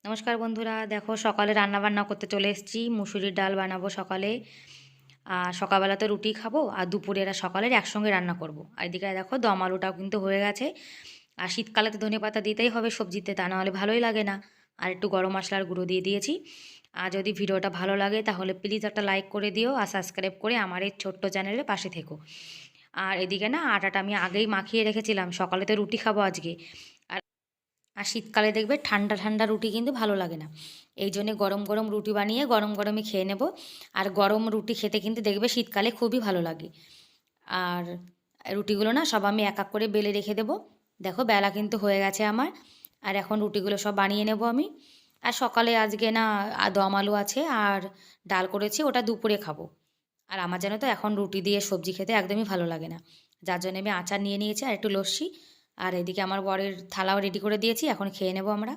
নমস্কার বন্ধুরা, দেখো সকালে রান্না বান্না করতে চলে এসেছি। মুসুরির ডাল বানাবো সকালে। আর সকালবেলা তো রুটি খাবো, আর দুপুরে এরা সকালের একসঙ্গে রান্না করব। আর এদিকে দেখো দম আলুটাও কিন্তু হয়ে গেছে। আর শীতকালে তো ধনেপাতা দিতেই হবে সবজিতে, তা নাহলে ভালোই লাগে না। আর একটু গরম মশলার গুঁড়ো দিয়ে দিয়েছি। আর যদি ভিডিওটা ভালো লাগে তাহলে প্লিজ একটা লাইক করে দিও, আর সাবস্ক্রাইব করে আমার এই ছোট্ট চ্যানেলের পাশে থেকো। আর এদিকে না আটাটা আমি আগেই মাখিয়ে রেখেছিলাম, সকালে তো রুটি খাবো আজকে। আর আর শীতকালে দেখবে ঠান্ডা ঠান্ডা রুটি কিন্তু ভালো লাগে না। এই জন্যে গরম গরম রুটি বানিয়ে গরম গরমই খেয়ে নেব। আর গরম রুটি খেতে কিন্তু দেখবে শীতকালে খুবই ভালো লাগে। আর রুটিগুলো না সব আমি এক এক করে বেলে রেখে দেবো। দেখো বেলা কিন্তু হয়ে গেছে আমার। আর এখন রুটিগুলো সব বানিয়ে নেব আমি। আর সকালে আজকে না দম আলু আছে আর ডাল করেছি, ওটা দুপুরে খাবো। আর আমার যেন তো এখন রুটি দিয়ে সবজি খেতে একদমই ভালো লাগে না। যার জন্য আমি আচার নিয়ে নিয়েছি আর একটু লস্যি। আর এদিকে আমার বরের থালাও রেডি করে দিয়েছি, এখন খেয়ে নেব আমরা।